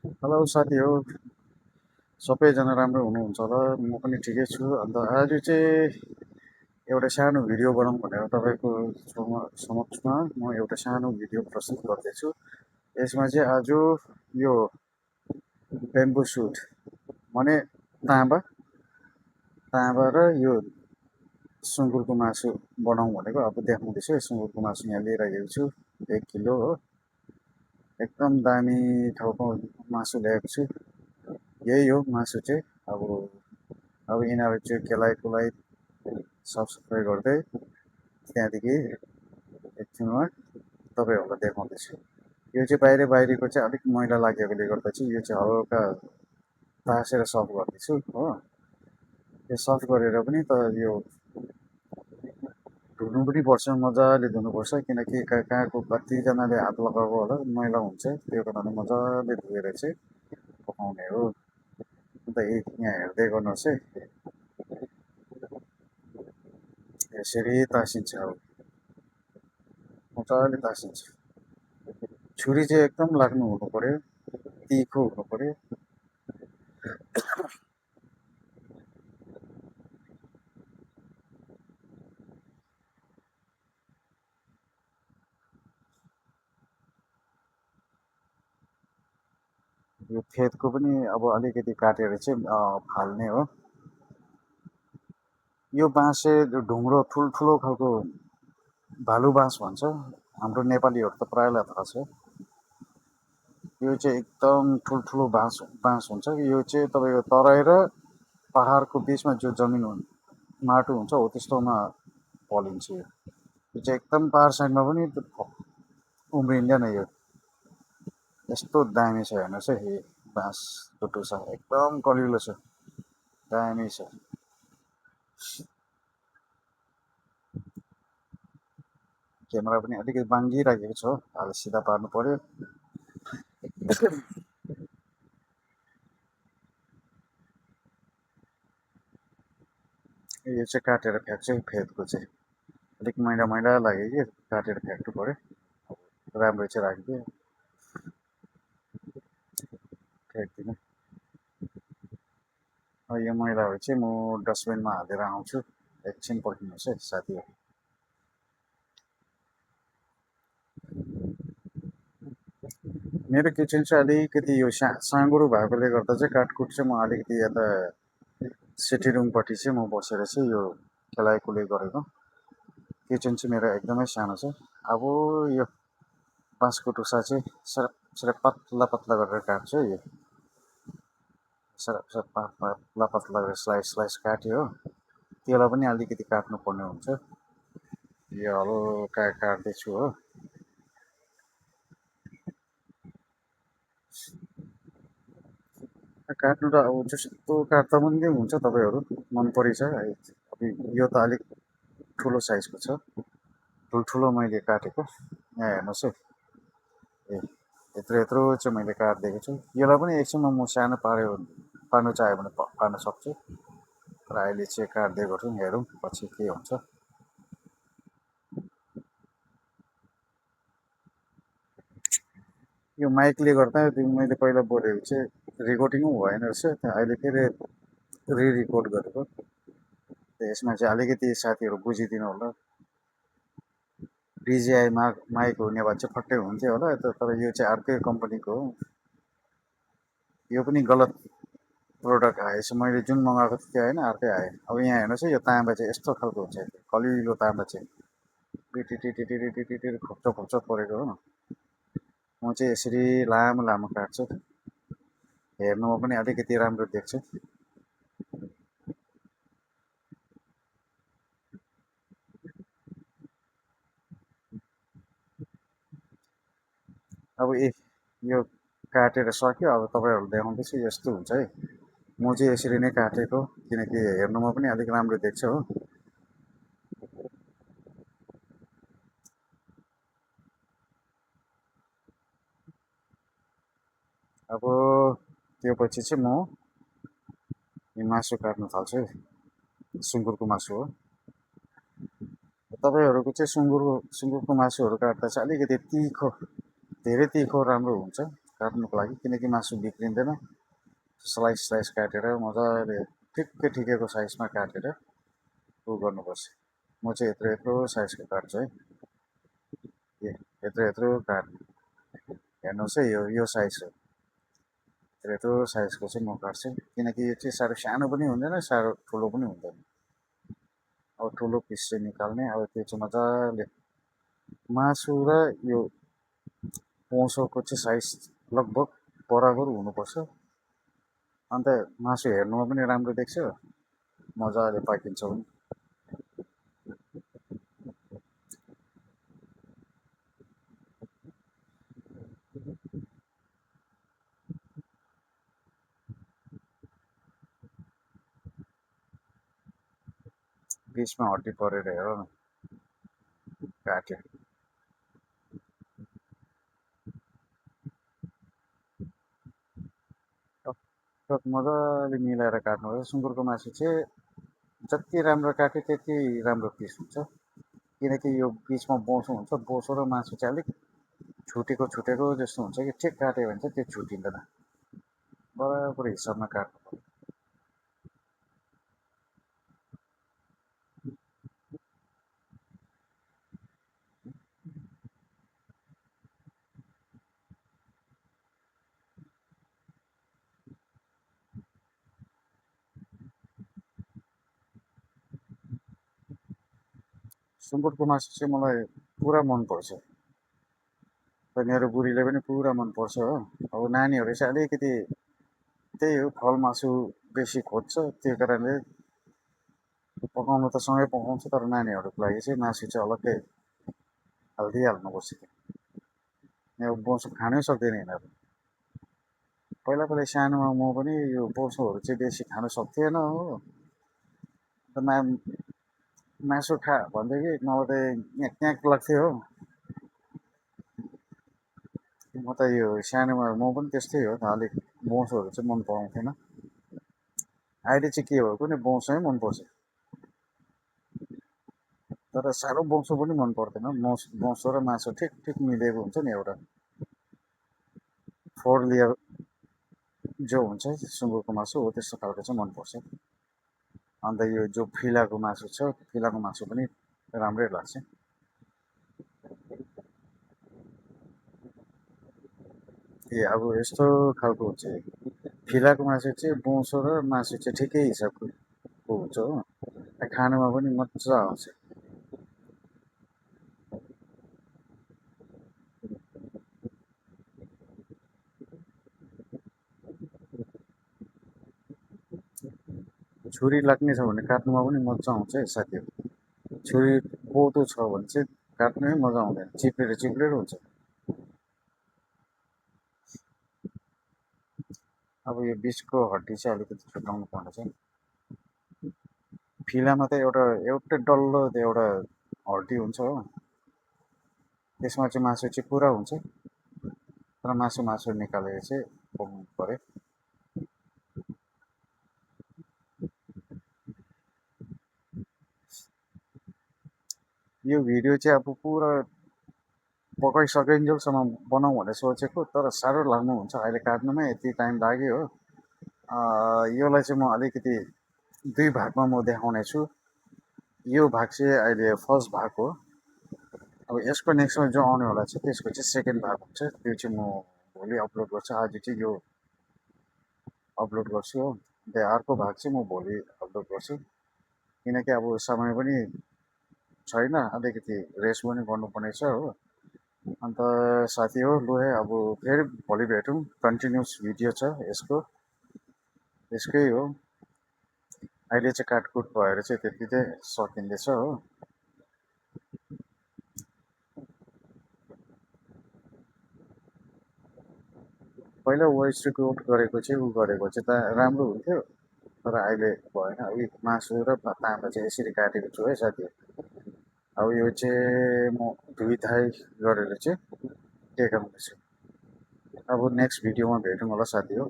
Hello साथी हो। सबैजना राम्रो हुनुहुन्छ होला, म पनि ठिकै छु। अन्त आज चाहिँ एउटा सानो भिडियो बनाऊँ भनेर तपाईँको समक्षमा म एउटा सानो भिडियो प्रस्तुत गर्दैछु। यसमा चाहिँ आज यो बेम्बु सुट भने ताँबा ताँबा र यो सुँगुरको मासु बनाऊँ भनेको अब देखाउँदैछु। सुँगुरको मासु यहाँ लिएर आएको छु, 1 किलो हो। एकदम दामी ठाउँको मासु ल्याएको छु। यही हो मासु चाहिँ। अब अब यिनीहरू चाहिँ केलाइ कुलाइ साफसफाइ गर्दै त्यहाँदेखि एकछिनमा तपाईँहरूलाई देखाउँदैछु। यो चाहिँ बाहिरको चाहिँ अलिक मैला लागेकोले गर्दा चाहिँ यो चाहिँ हल्का तासेर सफ गर्दैछु हो। यो सफ गरेर पनि त यो धुनु पनि पर्छ, मजाले धुनुपर्छ, किनकि कहाँको कतिजनाले हात लगाएको होला मैला हुन्छ, त्यो कारणले मजाले धोएर चाहिँ पकाउने हो। अन्त यहाँ हेर्दै गर्नुहोस् है, यसरी तासिन्छ। अब मजाले तासिन्छ। छुरी चाहिँ एकदम लाग्नु हुनु पर्यो, तिखो हुनु पर्यो। यो फेदको पनि अब अलिकति काटेर चाहिँ फाल्ने हो। यो बाँस चाहिँ ढुङ्ग्रो ठुल्ठुलो खालको भालु बाँस भन्छ, हाम्रो नेपालीहरू त प्रायःलाई थाहा छ। यो चाहिँ एकदम ठुल्ठुलो बाँस बाँस हुन्छ। यो चाहिँ तपाईँको तराई र पहाडको बिचमा जो जमिन माटो हुन्छ हो त्यस्तोमा फलिन्छ। यो चाहिँ एकदम पहाड साइडमा पनि उम्रिँदैन। यो यस्तो दामी छ, हेर्नुहोस् है। बाँस टुटु छ, एकदम कलिलो छ, दामी छ। क्यामेरा पनि अलिकति बाङ्गिराखेको छ, अहिले सिधा पार्नु पर्यो। यो चाहिँ काटेर फ्याँक्छु, फेदको चाहिँ अलिक मैला मैला लाग्यो कि काटेर फ्याँक्नु पर्यो। राम्रो चाहिँ राखिदियो, फ्याँक्दिनँ। यो मैलाहरू चाहिँ म डस्टबिनमा हालेर आउँछु, एकछिन पर्खिनुहोस् है साथीहरू। मेरो किचन चाहिँ अलिकति यो साँघुरो भएकोले गर्दा चाहिँ काटकुट चाहिँ म अलिकति यता सिटी रुमपट्टि चाहिँ म बसेर चाहिँ यो खेलाइकुलाइ गरेको। किचन चाहिँ मेरो एकदमै सानो छ। अब यो बाँसको टुसा चाहिँ सरप सरप पतला पतला गरेर काट्छु। यो सरप सरप पतला पतला गरेर स्लाइस स्लाइस काट्यो हो। त्यसलाई पनि अलिकति काट्नुपर्ने हुन्छ। यो हल्का काट्दैछु हो। काट्नु त अब जस्तो काट्दा पनि हुन्छ, तपाईँहरू मन परिछ। अब यो त अलिक ठुलो साइजको छ, ठुल्ठुलो मैले काटेको। यहाँ हेर्नुहोस् है, ए यत्रो यत्रो चाहिँ मैले काटिदिएको छु। यसलाई पनि एकछिनमा म सानो पार्नु चाह्यो भने पार्न सक्छु, तर अहिले चाहिँ काट्दै गर्छु। हेरौँ पछि के हुन्छ। यो माइकले गर्दा मैले पहिला बोलेको चाहिँ रेकर्डिङ भएन रहेछ, अहिले फेरि रिरेकर्ड गरेको। यसमा चाहिँ अलिकति साथीहरू बुझिदिनु होला। डिजिआई माइक हुने भए चाहिँ फट्टै हुन्थ्यो होला, तर यो चाहिँ अर्कै कम्पनीको हो। यो पनि गलत प्रोडक्ट आएछ, मैले जुन मगाएको थिएँ त्यो होइन, अर्कै आयो। अब यहाँ हेर्नुहोस् है, यो ताँबा चाहिँ यस्तो खालको हुन्छ, कलिलो ताँबा चाहिँ टिटिटिटिटिटिटिटिर खोप्चो खोप्चो परेको हो। म चाहिँ यसरी लामो लामो काट्छु, हेर्नुमा पनि अलिकति राम्रो देख्छ। अब यो काटेर सक्यो। अब तपाईँहरू देखाउँदैछु, यस्तो हुन्छ है। म चाहिँ यसरी नै काटेको, किनकि हेर्नुमा पनि अलिक राम्रो देख्छ हो। अब त्यो पछि चाहिँ म यो मासु काट्न थाल्छु है। सुँगुरको मासु हो। तपाईँहरूको चाहिँ सुँगुरको मासुहरू काट्दा चाहिँ अलिकति तिखो, धेरै तिखो राम्रो हुन्छ। काट्नुको लागि, किनकि मासु बिग्रिँदैन। स्लाइस स्लाइस काटेर मजाले ठिक्कै ठिकैको साइजमा काटेर उ गर्नुपर्छ। म चाहिँ यत्रो यत्रो साइजको काट्छु है। यत्रो यत्रो काट्नु, हेर्नुहोस् है, यो साइज हो। यत्रो यत्रो साइजको चाहिँ म काट्छु, किनकि यो चाहिँ साह्रो सानो पनि हुँदैन, साह्रो ठुलो पनि हुँदैन। अब ठुलो पिस चाहिँ निकाल्ने, अब त्यो चाहिँ मजाले मासु र यो पोसोको चाहिँ साइज लगभग बराबर हुनुपर्छ। अन्त मासु हेर्नुमा पनि राम्रो देख्छ, मजाले पाकिन्छ पनि। बिचमा हड्डी परेर हेर न, काट्यो। टक मजाले मिलाएर काट्नु पर्छ। सुँगुरको मासु चाहिँ जति राम्रो काट्यो त्यति राम्रो पिस हुन्छ, किनकि यो बिचमा बोसो हुन्छ। बोसो र मासु चाहिँ अलिक छुटेको छुटेको जस्तो हुन्छ कि ठिक काट्यो भने चाहिँ त्यो छुटिँदैन। बराबर हिसाबमा काट्नु पर्छ। सुँगुरको मासु चाहिँ मलाई पुरा मनपर्छ, र मेरो बुढीले पनि पुरा मनपर्छ हो। अब नानीहरू चाहिँ अलिकति त्यही हो, फल मासु बेसी खोज्छ, त्यो कारणले पकाउनु त सँगै पकाउँछ, तर नानीहरूको लागि चाहिँ मासु चाहिँ अलग्गै हालिदिइहाल्नुपर्छ। यो बोसो खानै सक्दैन यिनीहरू। पहिला पहिला सानोमा म पनि यो बोसोहरू चाहिँ बेसी खानु सक्थेन हो। अन्त मासु खा भन्थ्यो कि मलाई त याक याक लाग्थ्यो हो। म त यो सानोमा म पनि त्यस्तै हो, अलिक बोसोहरू चाहिँ मन पराउँथेन। अहिले चाहिँ के भयो भने बोसो मनपर्छ, तर साह्रो बोसो पनि मन पर्दैन। बोसो र मासु ठिक ठिक मिलेको हुन्छ नि, एउटा 4 लेयर जो हुन्छ सुँगुरको मासु हो, त्यस्तो खालको चाहिँ मनपर्छ। अन्त यो जो फिलाको मासु छ, फिलाको मासु पनि राम्रै लाग्छ। अब यस्तो खालको हुन्छ, फिलाको मासु चाहिँ बोसो र मासु चाहिँ ठिकै हिसाबको हुन्छ हो, खानुमा पनि मजा आउँछ। छुरी लाग्ने छ भने काट्नुमा पनि मजा आउँछ है साथीहरू। छुरी पोतो छ भने चाहिँ काट्नै मजा आउँदैन, चिप्लेर चिप्लेर हुन्छ। अब यो बिचको हड्डी चाहिँ अलिकति छुट्याउनु पर्ने छ। फिलामा त एउटै डल्लो एउटा हड्डी हुन्छ हो, त्यसमा चाहिँ मासु चाहिँ पुरा हुन्छ, तर मासु मासु निकालेर चाहिँ पकाउनु पऱ्यो। यो भिडियो चाहिँ अब पुरा पकाइसकिन्जेलसम्म बनाऊँ भनेर सोचेको, तर साह्रो लाग्नु हुन्छ अहिले काट्नुमै, यति टाइम लाग्यो हो। योलाई चाहिँ म अलिकति 2 भागमा म देखाउने छु। यो भाग चाहिँ अहिले फर्स्ट भाग हो। अब यसको नेक्स्टमा जो आउनेवाला छ त्यसको चाहिँ सेकेन्ड भाग हुन्छ, त्यो चाहिँ म भोलि अपलोड गर्छु। आज चाहिँ यो अपलोड गर्छु हो, त्यहाँ अर्को भाग चाहिँ म भोलि अपलोड गर्छु, किनकि अब समय पनि छैन, अलिकति रेस्ट पनि गर्नुपर्ने छ हो। अन्त साथी हो, लु है, अब फेरि भोलि भेटौँ। कन्टिन्युस भिडियो छ यसकै हो। अहिले चाहिँ काटकुट भएर चाहिँ त्यति चाहिँ सकिँदैछ हो। पहिला भोइस रेकर्ड गरेको चाहिँ गरेको चाहिँ त राम्रो हुन्थ्यो, तर अहिले भएन। अब मासु र तामा चाहिँ यसरी काटेको छु है साथी। अब यो चाहिँ म धुइ धाइ गरेर चाहिँ देखाउँदैछु। अब नेक्स्ट भिडियोमा भेटौँ होला साथी हो।